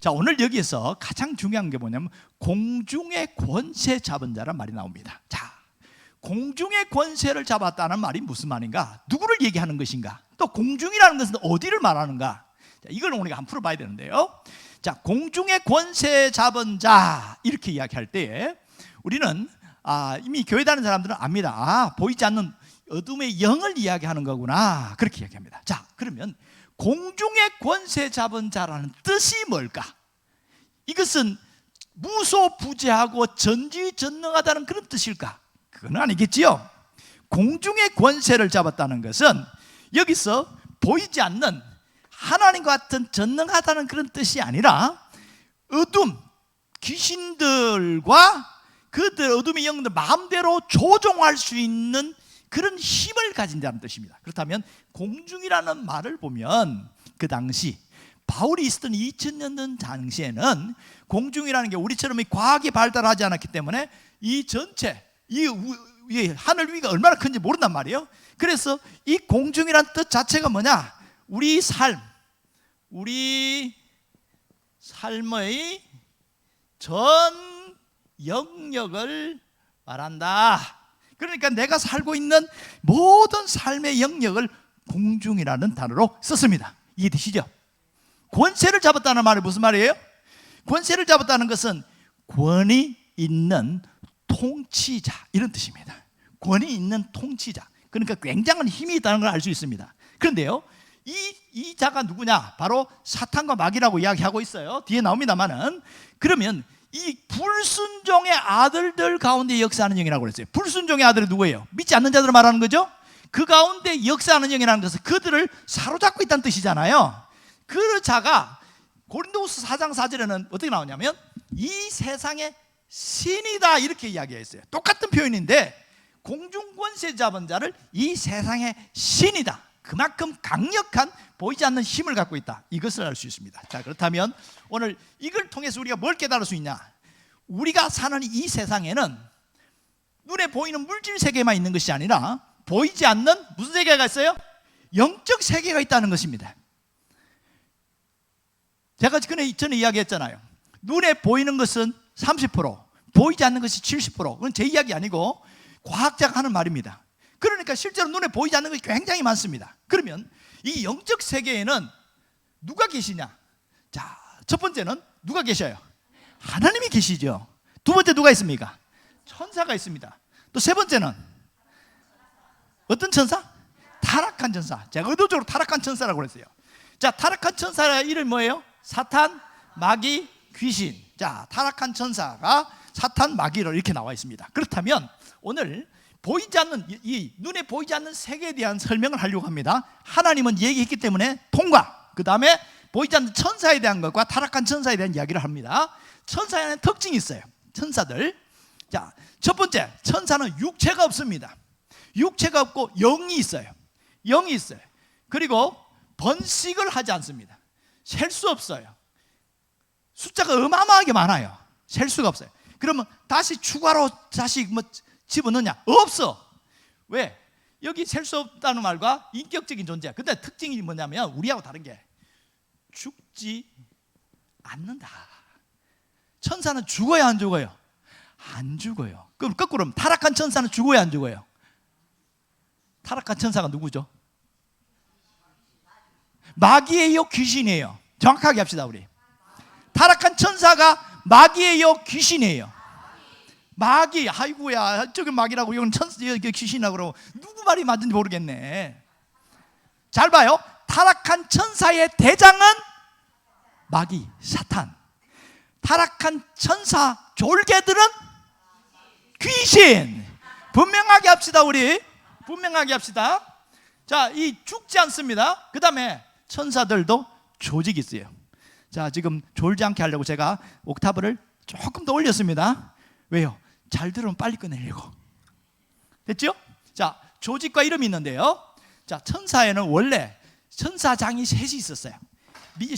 자, 오늘 여기에서 가장 중요한 게 뭐냐면 공중의 권세 잡은 자란 말이 나옵니다. 자, 공중의 권세를 잡았다는 말이 무슨 말인가? 누구를 얘기하는 것인가? 또 공중이라는 것은 어디를 말하는가? 자, 이걸 우리가 한번 풀어봐야 되는데요. 자, 공중의 권세 잡은 자 이렇게 이야기할 때 우리는 이미 교회 다니는 사람들은 압니다. 보이지 않는 어둠의 영을 이야기하는 거구나, 그렇게 이야기합니다. 자, 그러면 공중의 권세 잡은 자라는 뜻이 뭘까? 이것은 무소부재하고 전지전능하다는 그런 뜻일까? 그건 아니겠지요. 공중의 권세를 잡았다는 것은 여기서 보이지 않는 하나님과 같은 전능하다는 그런 뜻이 아니라 어둠, 귀신들과 그들 어둠의 영들 마음대로 조종할 수 있는 그런 힘을 가진다는 뜻입니다. 그렇다면 공중이라는 말을 보면 그 당시 바울이 있었던 2000년 전 당시에는 공중이라는 게 우리처럼 과학이 발달하지 않았기 때문에 이 전체 이 하늘 위가 얼마나 큰지 모른단 말이에요. 그래서 이 공중이라는 뜻 자체가 뭐냐? 우리 삶의 전 영역을 말한다. 그러니까 내가 살고 있는 모든 삶의 영역을 공중이라는 단어로 썼습니다. 이해되시죠? 권세를 잡았다는 말이 무슨 말이에요? 권세를 잡았다는 것은 권위 있는 통치자, 이런 뜻입니다. 권위 있는 통치자, 그러니까 굉장한 힘이 있다는 걸 알 수 있습니다. 그런데요, 이 자가 누구냐? 바로 사탄과 마귀라고 이야기하고 있어요. 뒤에 나옵니다만은, 그러면 이 불순종의 아들들 가운데 역사하는 영이라고 그랬어요. 불순종의 아들이 누구예요? 믿지 않는 자들을 말하는 거죠. 그 가운데 역사하는 영이라는 것은 그들을 사로잡고 있다는 뜻이잖아요. 그 자가 고린도후서 4장 4절에는 어떻게 나오냐면 이 세상의 신이다, 이렇게 이야기했어요. 똑같은 표현인데 공중 권세 잡은 자를 이 세상의 신이다, 그만큼 강력한 보이지 않는 힘을 갖고 있다, 이것을 알 수 있습니다. 자, 그렇다면 오늘 이걸 통해서 우리가 뭘 깨달을 수 있냐? 우리가 사는 이 세상에는 눈에 보이는 물질 세계만 있는 것이 아니라 보이지 않는 무슨 세계가 있어요? 영적 세계가 있다는 것입니다. 제가 전에 이야기했잖아요. 눈에 보이는 것은 30%, 보이지 않는 것이 70%. 그건 제 이야기 아니고 과학자가 하는 말입니다. 그러니까 실제로 눈에 보이지 않는 것이 굉장히 많습니다. 그러면 이 영적 세계에는 누가 계시냐? 자, 첫 번째는 누가 계셔요? 하나님이 계시죠. 두 번째 누가 있습니까? 천사가 있습니다. 또 세 번째는 어떤 천사? 타락한 천사. 제가 의도적으로 타락한 천사라고 그랬어요. 자, 타락한 천사의 이름 뭐예요? 사탄, 마귀, 귀신. 자, 타락한 천사가 사탄, 마귀로 이렇게 나와 있습니다. 그렇다면 오늘 보이지 않는 이 눈에 보이지 않는 세계에 대한 설명을 하려고 합니다. 하나님은 얘기했기 때문에 통과. 그 다음에 보이지 않는 천사에 대한 것과 타락한 천사에 대한 이야기를 합니다. 천사에는 특징이 있어요. 천사들. 자, 첫 번째, 천사는 육체가 없습니다. 육체가 없고 영이 있어요. 영이 있어요. 그리고 번식을 하지 않습니다. 셀 수 없어요. 숫자가 어마어마하게 많아요. 셀 수가 없어요. 그러면 다시 추가로 다시 집어넣냐? 없어. 왜? 여기 셀 수 없다는 말과 인격적인 존재. 근데 특징이 뭐냐면 우리하고 다른 게 죽지 않는다. 천사는 죽어야 안 죽어요? 안 죽어요. 그럼 거꾸로 타락한 천사는 죽어야 안 죽어요? 타락한 천사가 누구죠? 마귀예요, 귀신이에요? 정확하게 합시다. 우리 타락한 천사가 마귀예요, 귀신이에요? 마귀. 아이고야, 저기 마귀라고 이건 여기 귀신이라고 그러고 누구 말이 맞는지 모르겠네. 잘 봐요. 타락한 천사의 대장은 마귀, 사탄. 타락한 천사 졸개들은 귀신. 분명하게 합시다. 우리 분명하게 합시다. 자, 이 죽지 않습니다. 그 다음에 천사들도 조직이 있어요. 자, 지금 졸지 않게 하려고 제가 옥타브를 조금 더 올렸습니다. 왜요? 잘 들으면 빨리 끝내려고. 됐죠? 자, 조직과 이름이 있는데요. 자, 천사에는 원래 천사장이 셋이 있었어요.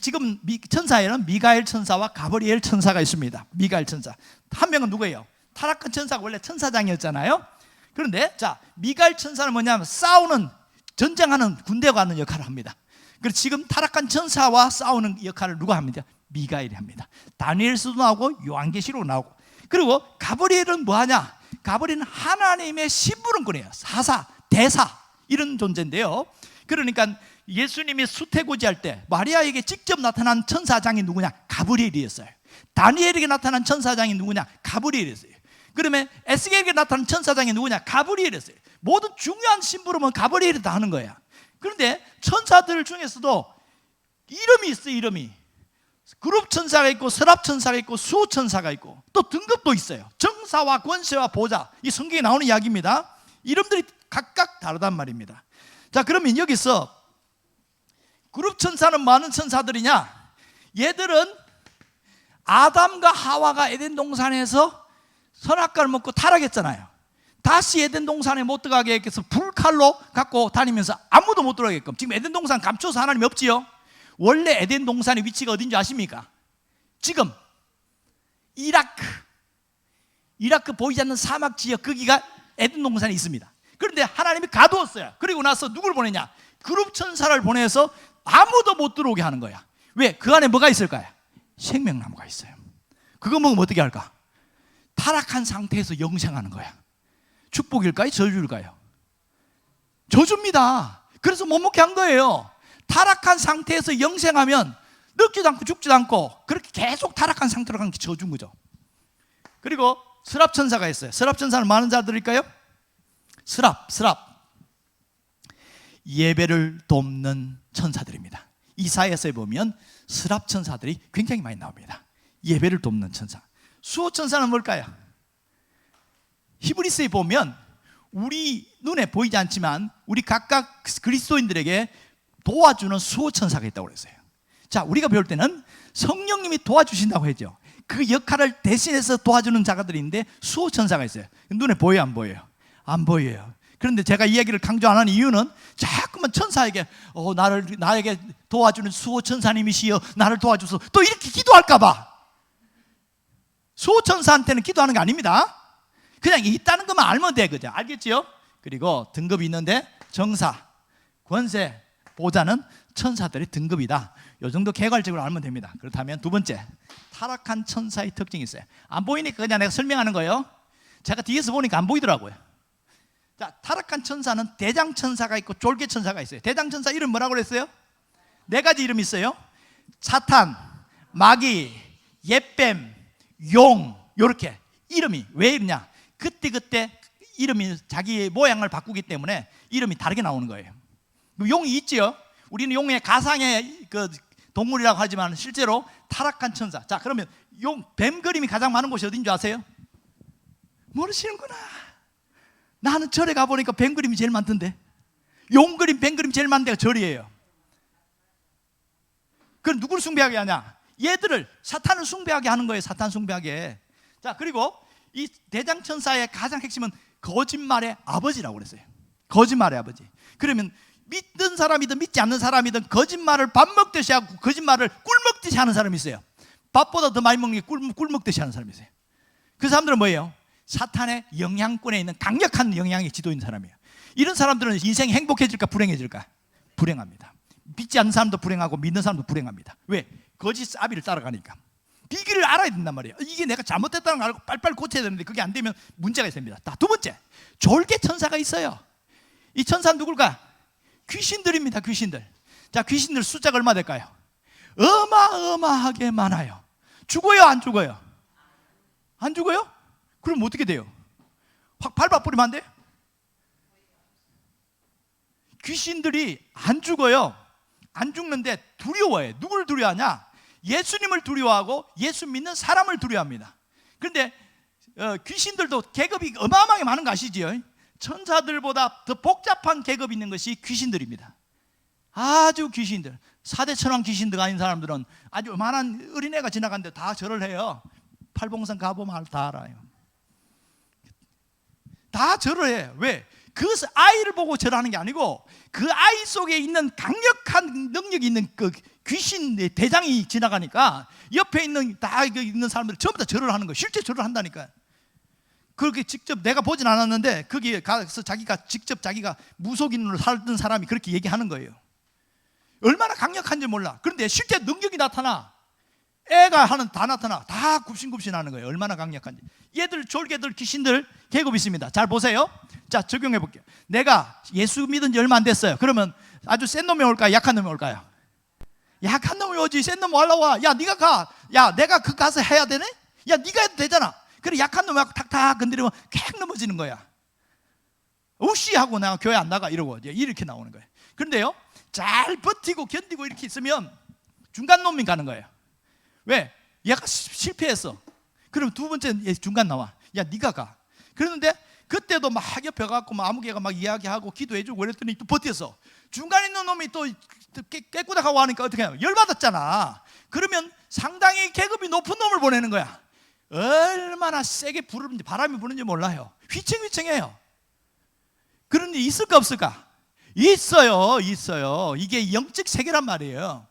지금 천사에는 미가엘 천사와 가브리엘 천사가 있습니다. 미가엘 천사. 한 명은 누구예요? 타락한 천사가 원래 천사장이었잖아요. 그런데 자, 미가엘 천사는 뭐냐면 싸우는, 전쟁하는 군대가 하는 역할을 합니다. 그래서 지금 타락한 천사와 싸우는 역할을 누가 합니다? 미가엘이 합니다. 다니엘서도 나오고 요한계시록 나오고. 그리고 가브리엘은 뭐하냐? 가브리엘은 하나님의 심부름꾼이에요. 사사, 대사 이런 존재인데요. 그러니까 예수님이 수태고지할 때 마리아에게 직접 나타난 천사장이 누구냐? 가브리엘이었어요. 다니엘에게 나타난 천사장이 누구냐? 가브리엘이었어요. 그러면 에스겔에게 나타난 천사장이 누구냐? 가브리엘이었어요. 모든 중요한 심부름은 가브리엘이 다 하는 거야. 그런데 천사들 중에서도 이름이 있어요. 이름이 그룹 천사가 있고 서랍 천사가 있고 수호 천사가 있고 또 등급도 있어요. 정사와 권세와 보좌, 이 성경에 나오는 이야기입니다. 이름들이 각각 다르단 말입니다. 자, 그러면 여기서 그룹 천사는 많은 천사들이냐? 얘들은 아담과 하와가 에덴 동산에서 선악과를 먹고 타락했잖아요. 다시 에덴 동산에 못 들어가게 해서 불칼로 갖고 다니면서 아무도 못 들어가게끔. 지금 에덴 동산 감춰서 하나님이 없지요. 원래 에덴 동산의 위치가 어딘지 아십니까? 지금 이라크 보이지 않는 사막 지역, 거기가 에덴 동산에 있습니다. 그런데 하나님이 가두었어요. 그리고 나서 누굴 보내냐? 그룹 천사를 보내서 아무도 못 들어오게 하는 거야. 왜? 그 안에 뭐가 있을까요? 생명나무가 있어요. 그거 먹으면 어떻게 할까? 타락한 상태에서 영생하는 거야. 축복일까요? 저주일까요? 저주입니다. 그래서 못 먹게 한 거예요. 타락한 상태에서 영생하면 늙지도 않고 죽지도 않고 그렇게 계속 타락한 상태로 가는 게 저주인 거죠. 그리고 스랍천사가 있어요. 스랍천사는 많은 자들일까요? 스랍 예배를 돕는 천사들입니다. 이사야서에 보면 스랍 천사들이 굉장히 많이 나옵니다. 예배를 돕는 천사. 수호 천사는 뭘까요? 히브리서에 보면 우리 눈에 보이지 않지만 우리 각각 그리스도인들에게 도와주는 수호 천사가 있다고 그랬어요. 자, 우리가 배울 때는 성령님이 도와주신다고 했죠. 그 역할을 대신해서 도와주는 자가들인데 수호 천사가 있어요. 눈에 보여요, 안 보여요? 안 보여요. 그런데 제가 이야기를 강조 안 하는 이유는 자꾸만 천사에게 나에게 도와주는 수호 천사님이시여 나를 도와주소 또 이렇게 기도할까 봐. 수호 천사한테는 기도하는 게 아닙니다. 그냥 있다는 것만 알면 돼. 그죠? 알겠지요? 그리고 등급이 있는데 정사, 권세, 보좌는 천사들의 등급이다. 이 정도 개괄적으로 알면 됩니다. 그렇다면 두 번째, 타락한 천사의 특징이 있어요. 안 보이니까 그냥 내가 설명하는 거예요. 제가 뒤에서 보니까 안 보이더라고요. 자, 타락한 천사는 대장천사가 있고 졸개천사가 있어요. 대장천사 이름 뭐라고 그랬어요? 네 가지 이름이 있어요. 사탄, 마귀, 옅뱀, 용, 요렇게 이름이 왜 이러냐? 그때 이름이 자기 모양을 바꾸기 때문에 이름이 다르게 나오는 거예요. 용이 있지요. 우리는 용의 가상의 그 동물이라고 하지만 실제로 타락한 천사. 자, 그러면 뱀 그림이 가장 많은 곳이 어딘 줄 아세요? 모르시는구나. 나는 절에 가보니까 뱀 그림이 제일 많던데. 용 그림, 뱀 그림 제일 많은 데가 절이에요. 그럼 누구를 숭배하게 하냐? 얘들을, 사탄을 숭배하게 하는 거예요. 사탄 숭배하게. 자, 그리고 이 대장천사의 가장 핵심은 거짓말의 아버지라고 그랬어요. 거짓말의 아버지. 그러면 믿는 사람이든 믿지 않는 사람이든 거짓말을 밥 먹듯이 하고 거짓말을 꿀 먹듯이 하는 사람이 있어요. 밥보다 더 많이 먹는 게 꿀 먹듯이 하는 사람이 있어요. 그 사람들은 뭐예요? 사탄의 영향권에 있는 강력한 영향이 지도인 사람이에요. 이런 사람들은 인생이 행복해질까 불행해질까? 불행합니다. 믿지 않는 사람도 불행하고 믿는 사람도 불행합니다. 왜? 거짓 아비를 따라가니까. 비기를 알아야 된단 말이에요. 이게 내가 잘못됐다는 걸 알고 빨리빨리 고쳐야 되는데 그게 안 되면 문제가 있습니다. 두 번째, 졸개 천사가 있어요. 이 천사는 누굴까? 귀신들입니다. 귀신들. 자, 귀신들 숫자가 얼마 될까요? 어마어마하게 많아요. 죽어요, 안 죽어요? 안 죽어요? 그럼 어떻게 돼요? 확 밟아버리면 안 돼? 귀신들이 안 죽어요. 안 죽는데 두려워해요. 누굴 두려워하냐? 예수님을 두려워하고 예수 믿는 사람을 두려워합니다. 그런데 귀신들도 계급이 어마어마하게 많은 거 아시지요? 천사들보다 더 복잡한 계급이 있는 것이 귀신들입니다. 아주 귀신들, 4대 천왕 귀신들 아닌 사람들은 아주 요만한 어린애가 지나가는데 다 절을 해요. 팔봉산 가보면 다 알아요. 다 절을 해요. 왜? 그 아이를 보고 절하는 게 아니고 그 아이 속에 있는 강력한 능력이 있는 그 귀신의 대장이 지나가니까 옆에 있는 다 있는 사람들 전부 다 절을 하는 거예요. 실제 절을 한다니까요. 그렇게 직접 내가 보진 않았는데 거기에 가서 자기가 무속인으로 살던 사람이 그렇게 얘기하는 거예요. 얼마나 강력한지 몰라. 그런데 실제 능력이 나타나. 애가 하는 다 나타나. 다 굽신굽신하는 거예요. 얼마나 강력한지. 얘들 졸개들 귀신들 계급이 있습니다. 잘 보세요. 자, 적용해 볼게요. 내가 예수 믿은 지 얼마 안 됐어요. 그러면 아주 센 놈이 올까요? 약한 놈이 올까요? 약한 놈이 오지. 센 놈 올라와. 야, 네가 가. 야, 내가 그 가서 해야 되네? 야, 네가 해도 되잖아. 그래, 약한 놈하고 탁탁 건드리면 쾌 넘어지는 거야. 우씨하고 내가 교회 안 나가 이러고 이렇게 나오는 거예요. 그런데요, 잘 버티고 견디고 이렇게 있으면 중간 놈이 가는 거예요. 왜? 얘가 실패했어. 그럼 두 번째 중간 나와. 야, 네가 가. 그러는데 그때도 막 옆에 가고 막 아무개가 막 이야기하고 기도해주고 그랬더니 또 버텼어. 중간에 있는 놈이 또 깨꾸닥하고 하니까 어떻게 해요? 열받았잖아. 그러면 상당히 계급이 높은 놈을 보내는 거야. 얼마나 세게 부르는지, 바람이 부는지 몰라요. 휘청휘청해요. 그런 일 있을까 없을까? 있어요. 이게 영적 세계란 말이에요.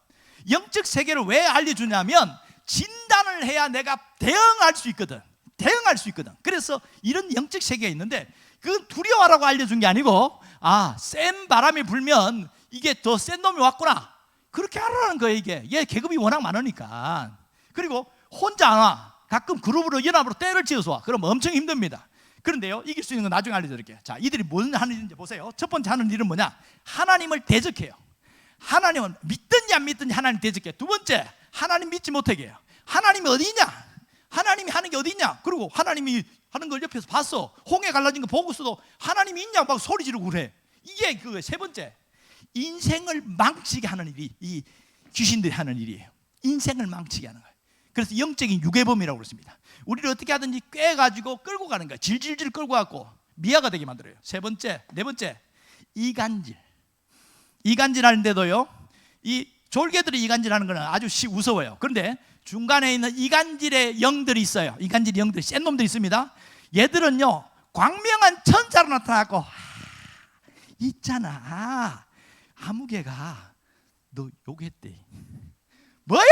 영적 세계를 왜 알려주냐면 진단을 해야 내가 대응할 수 있거든. 그래서 이런 영적 세계가 있는데 그건 두려워하라고 알려준 게 아니고, 아, 센 바람이 불면 이게 더 센 놈이 왔구나, 그렇게 하라는 거예요. 이게 얘 계급이 워낙 많으니까. 그리고 혼자 안 와. 가끔 그룹으로 연합으로 때를 지어서 와. 그럼 엄청 힘듭니다. 그런데요, 이길 수 있는 건 나중에 알려드릴게요. 자, 이들이 뭔 하는 일인지 보세요. 첫 번째 하는 일은 뭐냐? 하나님을 대적해요. 하나님은 믿든지 안 믿든지 하나님 대적해요. 두 번째, 하나님 믿지 못하게 해요. 하나님이 어디 있냐? 하나님이 하는 게 어디 있냐? 그리고 하나님이 하는 걸 옆에서 봤어. 홍해 갈라진 거 보고서도 하나님이 있냐? 막 소리 지르고 그래. 이게 그 세 번째, 인생을 망치게 하는 일이 이 귀신들이 하는 일이에요. 인생을 망치게 하는 거예요. 그래서 영적인 유괴범이라고 그렇습니다. 우리를 어떻게 하든지 꿰가지고 끌고 가는 거예요. 질질질 끌고 가고 미아가 되게 만들어요. 세 번째, 네 번째, 이간질 하는데도요, 이 졸개들이 이간질하는 거는 아주 우스워요. 그런데 중간에 있는 이간질의 영들이 있어요. 이간질의 영들이 센 놈들이 있습니다. 얘들은요, 광명한 천사로 나타나고, 있잖아, 아무개가 너 욕했대. 뭐야?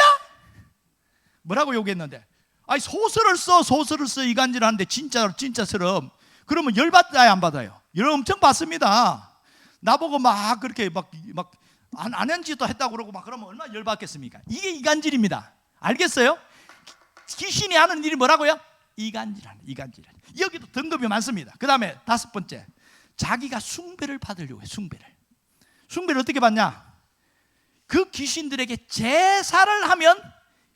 뭐라고 욕했는데? 아니, 소설을 써 이간질하는데 진짜처럼. 그러면 열받아야 안 받아요? 열 엄청 받습니다. 나보고 막 그렇게 막 안 한 짓도 했다고 그러고 막 그러면 얼마나 열받겠습니까? 이게 이간질입니다. 알겠어요? 귀신이 하는 일이 뭐라고요? 이간질하는. 여기도 등급이 많습니다. 그 다음에 다섯 번째, 자기가 숭배를 받으려고 해요. 숭배를 어떻게 받냐? 그 귀신들에게 제사를 하면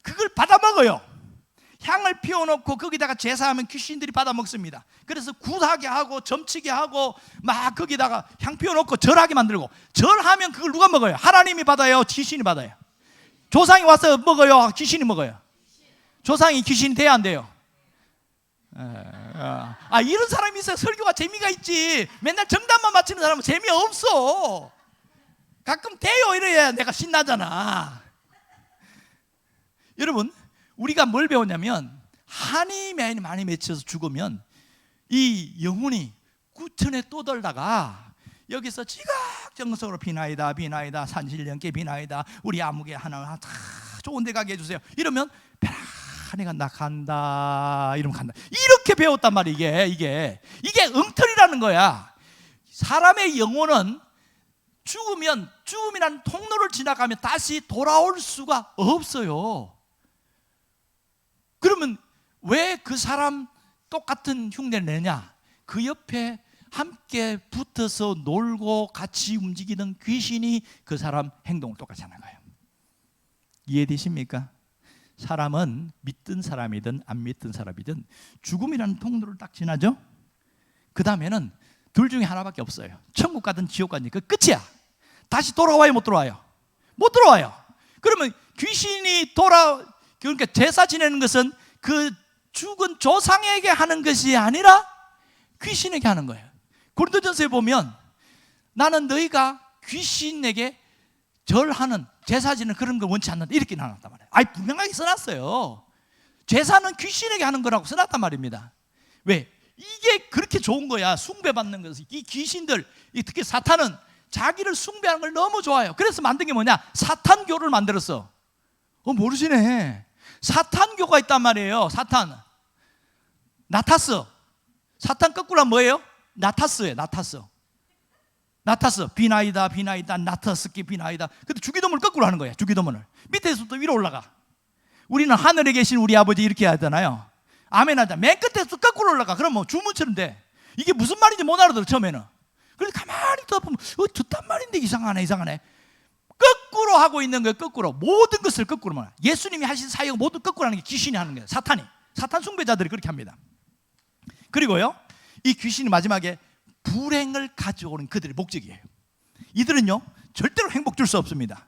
그걸 받아먹어요. 향을 피워놓고 거기다가 제사하면 귀신들이 받아먹습니다. 그래서 굿하게 하고 점치게 하고 막 거기다가 향 피워놓고 절하게 만들고, 절하면 그걸 누가 먹어요? 하나님이 받아요? 귀신이 받아요? 조상이 와서 먹어요? 귀신이 먹어요? 조상이 귀신이 돼야 안 돼요? 이런 사람이 있어야 설교가 재미가 있지. 맨날 정답만 맞히는 사람은 재미없어. 가끔 돼요 이래야 내가 신나잖아. 여러분, 우리가 뭘 배웠냐면, 한이 많이 맺혀서 죽으면 이 영혼이 구천에 떠돌다가 여기서 지각정성으로 비나이다 산신령께 비나이다, 우리 아무개 하나 다 좋은 데 가게 해주세요, 이러면 편안히 간다 이러면 간다. 이렇게 배웠단 말이에요. 이게 엉터리라는 거야. 사람의 영혼은 죽음이라는 통로를 지나가면 다시 돌아올 수가 없어요. 그러면 왜 그 사람 똑같은 흉내를 내냐? 그 옆에 함께 붙어서 놀고 같이 움직이던 귀신이 그 사람 행동을 똑같이 하는 거예요. 이해되십니까? 사람은 믿든 사람이든 안 믿든 사람이든 죽음이라는 통로를 딱 지나죠? 그 다음에는 둘 중에 하나밖에 없어요. 천국 가든 지옥 가든 그 끝이야. 다시 돌아와요? 못 돌아와요? 못 돌아와요. 그러면 귀신이 그러니까 제사 지내는 것은 그 죽은 조상에게 하는 것이 아니라 귀신에게 하는 거예요. 고린도전서에 보면 나는 너희가 귀신에게 절하는, 제사 지내는 그런 걸 원치 않는다 이렇게 나눴단 말이에요. 분명하게 써놨어요. 제사는 귀신에게 하는 거라고 써놨단 말입니다. 왜? 이게 그렇게 좋은 거야. 숭배받는 것이. 이 귀신들, 특히 사탄은 자기를 숭배하는 걸 너무 좋아해요. 그래서 만든 게 뭐냐? 사탄교를 만들었어. 모르시네. 사탄교가 있단 말이에요. 나타스. 사탄 거꾸로 하면 뭐예요? 나타스예요. 나타스. 비나이다 나타스키 비나이다. 근데 주기도문을 거꾸로 하는 거예요. 주기도문을 밑에서부터 위로 올라가. 우리는 하늘에 계신 우리 아버지 이렇게 하잖아요. 아멘 하자. 맨 끝에서 거꾸로 올라가. 그럼 뭐 주문처럼 돼. 이게 무슨 말인지 못 알아들어 처음에는. 그래서 가만히 떠보면 듣단 말인데 이상하네. 거꾸로 하고 있는 거예요. 거꾸로. 모든 것을 거꾸로만. 예수님이 하신 사역을 모두 거꾸로 하는 게 귀신이 하는 거예요. 사탄 숭배자들이 그렇게 합니다. 그리고요, 이 귀신이 마지막에 불행을 가져오는 그들의 목적이에요. 이들은요 절대로 행복 줄 수 없습니다.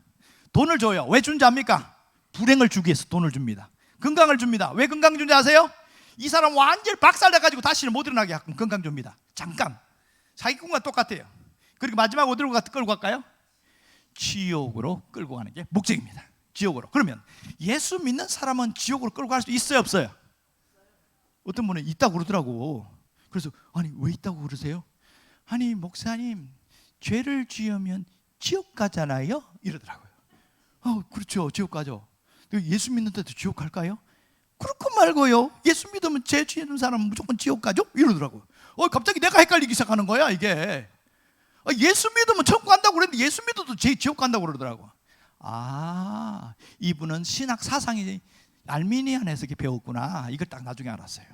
돈을 줘요. 왜 준지 압니까? 불행을 주기 위해서 돈을 줍니다. 건강을 줍니다. 왜 건강 준지 아세요? 이 사람 완전히 박살나가지고 다시는 못 일어나게 하고 건강 줍니다. 잠깐. 사기꾼과 똑같아요. 그리고 마지막 어디로 끌고 갈까요? 지옥으로 끌고 가는 게 목적입니다. 지옥으로. 그러면 예수 믿는 사람은 지옥으로 끌고 갈 수 있어요, 없어요? 어떤 분은 있다고 그러더라고. 그래서 아니 왜 있다고 그러세요? 아니 목사님, 죄를 지으면 지옥 가잖아요 이러더라고요. 그렇죠, 지옥 가죠. 예수 믿는데도 지옥 갈까요? 그렇고 말고요. 예수 믿으면 죄 지은 사람은 무조건 지옥 가죠? 이러더라고요. 갑자기 내가 헷갈리기 시작하는 거야 이게. 예수 믿으면 천국 간다고 그랬는데 예수 믿어도 지옥 간다고 그러더라고. 이분은 신학 사상이 알미니안에서 배웠구나. 이걸 딱 나중에 알았어요.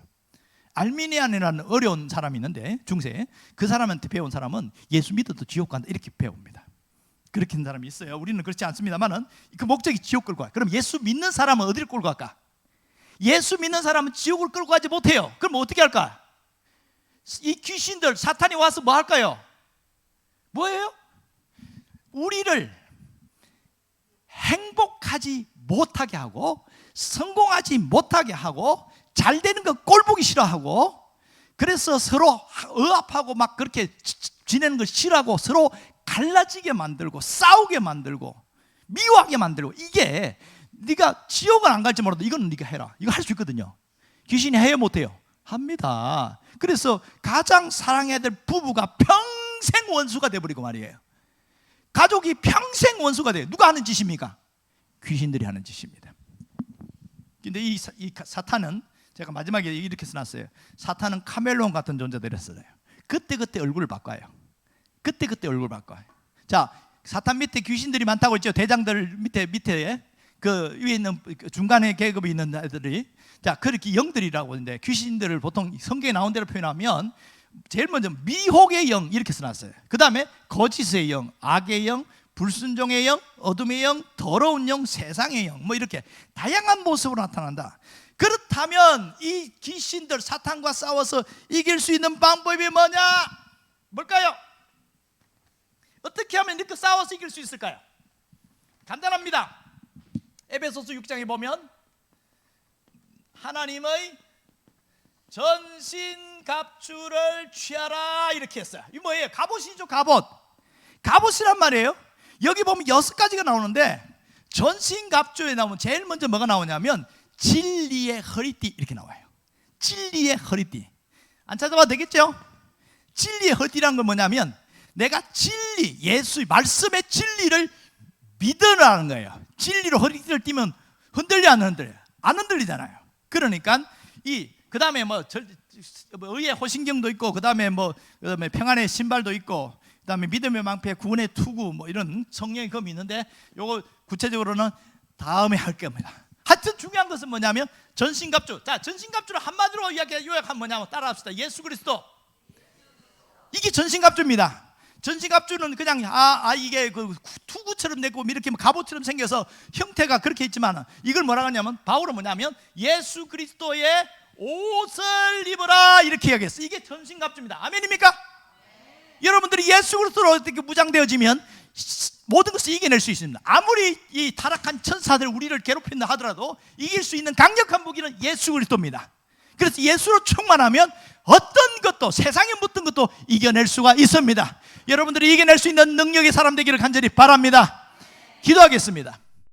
알미니안이라는 어려운 사람이 있는데 중세, 그 사람한테 배운 사람은 예수 믿어도 지옥 간다 이렇게 배웁니다. 그렇게 하는 사람이 있어요. 우리는 그렇지 않습니다만은 그 목적이 지옥 끌고 가. 그럼 예수 믿는 사람은 어디를 끌고 갈까? 예수 믿는 사람은 지옥을 끌고 가지 못해요. 그럼 어떻게 할까? 이 귀신들, 사탄이 와서 뭐 할까요? 뭐예요? 우리를 행복하지 못하게 하고 성공하지 못하게 하고 잘 되는 거 꼴보기 싫어하고, 그래서 서로 억압하고 막 그렇게 지내는 걸 싫어하고 서로 갈라지게 만들고 싸우게 만들고 미워하게 만들고. 이게 네가 지옥은 안 갈지 몰라도 이거는 네가 해라. 이거 할 수 있거든요. 귀신이 해요, 못해요? 합니다. 그래서 가장 사랑해야 될 부부가 평생 원수가 돼버리고 말이에요. 가족이 평생 원수가 돼요. 누가 하는 짓입니까? 귀신들이 하는 짓입니다. 근데 이 사탄은, 제가 마지막에 이렇게 써놨어요. 사탄은 카멜레온 같은 존재들이었어요. 그때 얼굴을 바꿔요. 그때 얼굴을 바꿔요. 자, 사탄 밑에 귀신들이 많다고 했죠. 대장들 밑에 그 위에 있는 중간에 계급이 있는 애들이, 자, 그렇게 영들이라고 하는데, 귀신들을 보통 성경에 나온 대로 표현하면 제일 먼저 미혹의 영 이렇게 써놨어요. 그 다음에 거짓의 영, 악의 영, 불순종의 영, 어둠의 영, 더러운 영, 세상의 영, 뭐 이렇게 다양한 모습으로 나타난다. 그렇다면 이 귀신들, 사탄과 싸워서 이길 수 있는 방법이 뭐냐? 뭘까요? 어떻게 하면 이렇게 싸워서 이길 수 있을까요? 간단합니다. 에베소서 6장에 보면 하나님의 전신갑주를 취하라 이렇게 했어요. 이게 뭐예요? 갑옷이죠, 갑옷. 갑옷이란 말이에요. 여기 보면 6가지가 나오는데, 전신갑주에 나오면 제일 먼저 뭐가 나오냐면 진리의 허리띠 이렇게 나와요. 진리의 허리띠. 안 찾아봐도 되겠죠? 진리의 허리띠라는 건 뭐냐면 내가 진리, 예수의 말씀의 진리를 믿으라는 거예요. 진리로 허리띠를 띠면 흔들려 안 흔들려요? 안 흔들리잖아요. 그러니까 그 다음에 의의 호신경도 있고, 그 다음에 그다음에 평안의 신발도 있고, 그 다음에 믿음의 망패, 구원의 투구, 뭐 이런 성령의 검이 있는데, 요거 구체적으로는 다음에 할 겁니다. 하여튼 중요한 것은 뭐냐면 전신갑주. 자, 전신갑주를 한마디로 요약하면 뭐냐면 따라합시다. 예수 그리스도. 이게 전신갑주입니다. 전신갑주는 그냥 이게 그 투구처럼 되고 이렇게 갑옷처럼 생겨서 형태가 그렇게 있지만, 이걸 뭐라고 하냐면, 바울은 뭐냐면 예수 그리스도의 옷을 입어라 이렇게 이야기했어. 이게 전신갑주입니다. 아멘입니까? 여러분들이 예수 그리스도로 어떻게 무장되어지면 모든 것을 이겨낼 수 있습니다. 아무리 이 타락한 천사들 우리를 괴롭힌다 하더라도 이길 수 있는 강력한 무기는 예수 그리스도입니다. 그래서 예수로 충만하면 어떤 것도, 세상에 묻던 것도 이겨낼 수가 있습니다. 여러분들이 이겨낼 수 있는 능력의 사람 되기를 간절히 바랍니다. 기도하겠습니다.